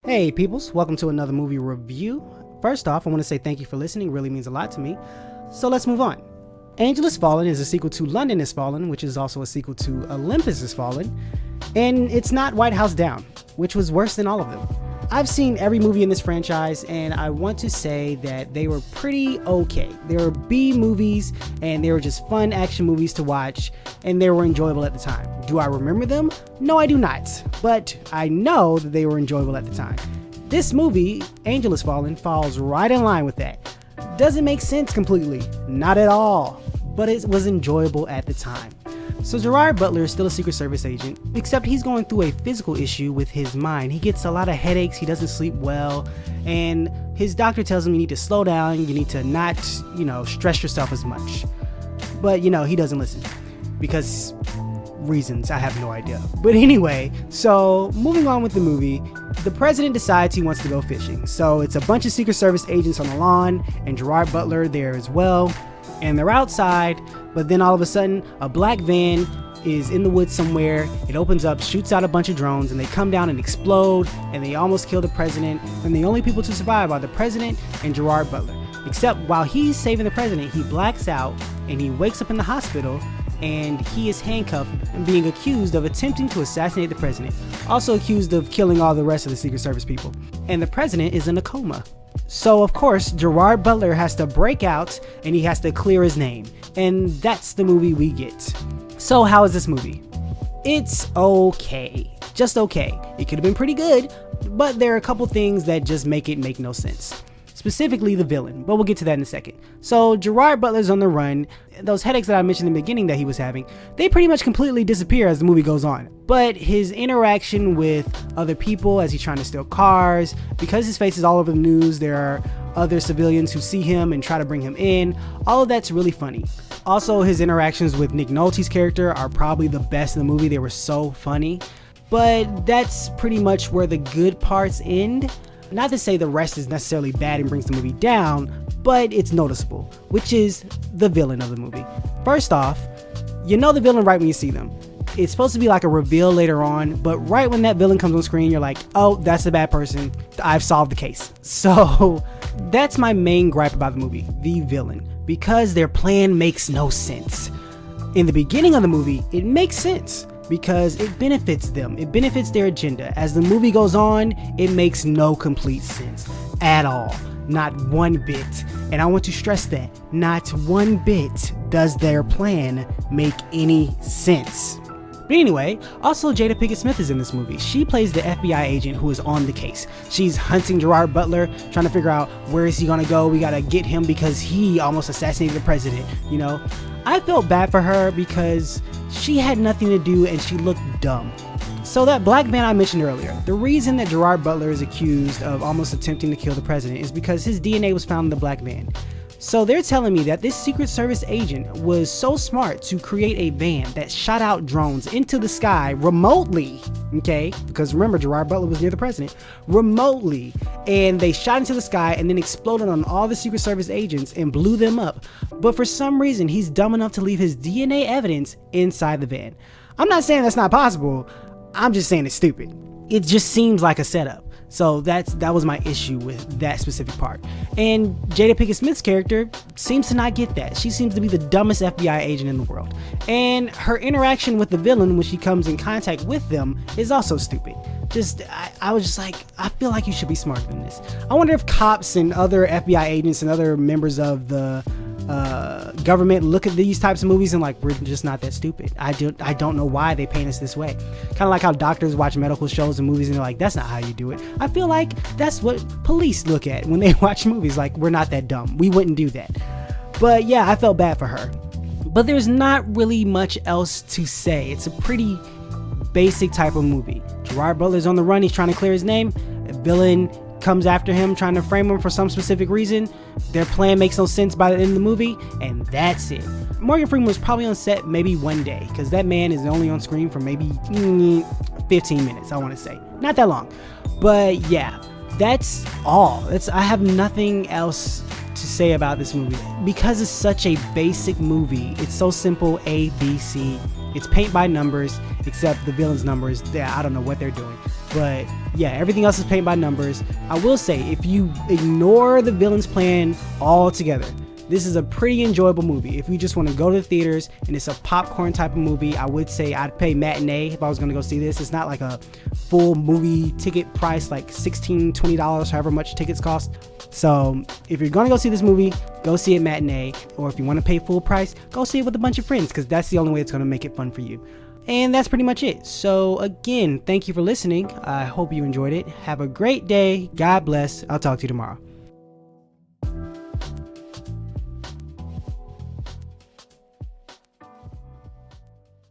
Hey peoples, welcome to another movie review. First off, I want to say thank you for listening, it really means a lot to me. So let's move on. Angel Has Fallen is a sequel to London Has Fallen, which is also a sequel to Olympus Has Fallen. And it's not White House Down, which was worse than all of them. I've seen every movie in this franchise, and I want to say that they were pretty okay. They were B movies, and they were just fun action movies to watch, and they were enjoyable at the time. Do I remember them? No, I do not, but I know that they were enjoyable at the time. This movie, Angel Has Fallen, falls right in line with that. Doesn't make sense completely, not at all, but it was enjoyable at the time. So Gerard Butler is still a Secret Service agent, except he's going through a physical issue with his mind. He gets a lot of headaches, he doesn't sleep well, and his doctor tells him you need to slow down, you need to not, stress yourself as much. But, he doesn't listen, because reasons, I have no idea. But anyway, so moving on with the movie, the president decides he wants to go fishing. So it's a bunch of Secret Service agents on the lawn, and Gerard Butler there as well. And they're outside, but then all of a sudden, a black van is in the woods somewhere. It opens up, shoots out a bunch of drones, and they come down and explode, and they almost kill the president. And the only people to survive are the president and Gerard Butler. Except while he's saving the president, he blacks out, and he wakes up in the hospital, and he is handcuffed and being accused of attempting to assassinate the president. Also accused of killing all the rest of the Secret Service people. And the president is in a coma. So of course, Gerard Butler has to break out and he has to clear his name. And that's the movie we get. So how is this movie? It's okay. Just okay. It could have been pretty good, but there are a couple things that just make it make no sense. Specifically the villain, but we'll get to that in a second. So Gerard Butler's on the run. Those headaches that I mentioned in the beginning that he was having, they pretty much completely disappear as the movie goes on. But his interaction with other people as he's trying to steal cars, because his face is all over the news, there are other civilians who see him and try to bring him in. All of that's really funny. Also, his interactions with Nick Nolte's character are probably the best in the movie. They were so funny. But that's pretty much where the good parts end. Not to say the rest is necessarily bad and brings the movie down, but it's noticeable, which is the villain of the movie. First off, you know the villain right when you see them. It's supposed to be like a reveal later on, but right when that villain comes on screen, you're like, oh, that's a bad person. I've solved the case. So that's my main gripe about the movie, the villain, because their plan makes no sense. In the beginning of the movie, it makes sense, because it benefits them, it benefits their agenda. As the movie goes on, it makes no complete sense at all, not one bit. And I want to stress that, not one bit does their plan make any sense. But anyway, also Jada Pinkett Smith is in this movie. She plays the FBI agent who is on the case. She's hunting Gerard Butler, trying to figure out where is he gonna go. We gotta get him because he almost assassinated the president, I felt bad for her because she had nothing to do and she looked dumb. So that black van I mentioned earlier, the reason that Gerard Butler is accused of almost attempting to kill the president is because his DNA was found in the black van. So they're telling me that this Secret Service agent was so smart to create a van that shot out drones into the sky remotely, okay? Because remember, Gerard Butler was near the president, remotely. And they shot into the sky and then exploded on all the Secret Service agents and blew them up. But for some reason, he's dumb enough to leave his DNA evidence inside the van. I'm not saying that's not possible, I'm just saying it's stupid. It just seems like a setup. So that was my issue with that specific part. And Jada Pinkett Smith's character seems to not get that. She seems to be the dumbest FBI agent in the world. And her interaction with the villain when she comes in contact with them is also stupid. I was just like, I feel like you should be smarter than this. I wonder if cops and other FBI agents and other members of the government look at these types of movies and like, we're just not that stupid. I don't know why they paint us this way. Kind of like how doctors watch medical shows and movies and they're like, that's not how you do it. I feel like that's what police look at when they watch movies, like, we're not that dumb, we wouldn't do that. But yeah, I felt bad for her, but there's not really much else to say. It's a pretty basic type of movie. Gerard Butler's on the run, he's trying to clear his name. A villain comes after him, trying to frame him for some specific reason. Their plan makes no sense by the end of the movie, and that's it. Morgan Freeman was probably on set maybe one day, because that man is only on screen for maybe 15 minutes, I want to say. Not that long. But yeah, that's all. I have nothing else to say about this movie. Because it's such a basic movie, it's so simple, A, B, C. It's paint by numbers, except the villain's numbers, I don't know what they're doing. But yeah, everything else is paint by numbers. I will say, if you ignore the villain's plan altogether, this is a pretty enjoyable movie. If you just want to go to the theaters and it's a popcorn type of movie, I would say I'd pay matinee if I was going to go see this. It's not like a full movie ticket price, like $16, $20, however much tickets cost. So if you're going to go see this movie, go see it matinee. Or if you want to pay full price, go see it with a bunch of friends, because that's the only way it's going to make it fun for you. And that's pretty much it. So again, thank you for listening. I hope you enjoyed it. Have a great day. God bless. I'll talk to you tomorrow.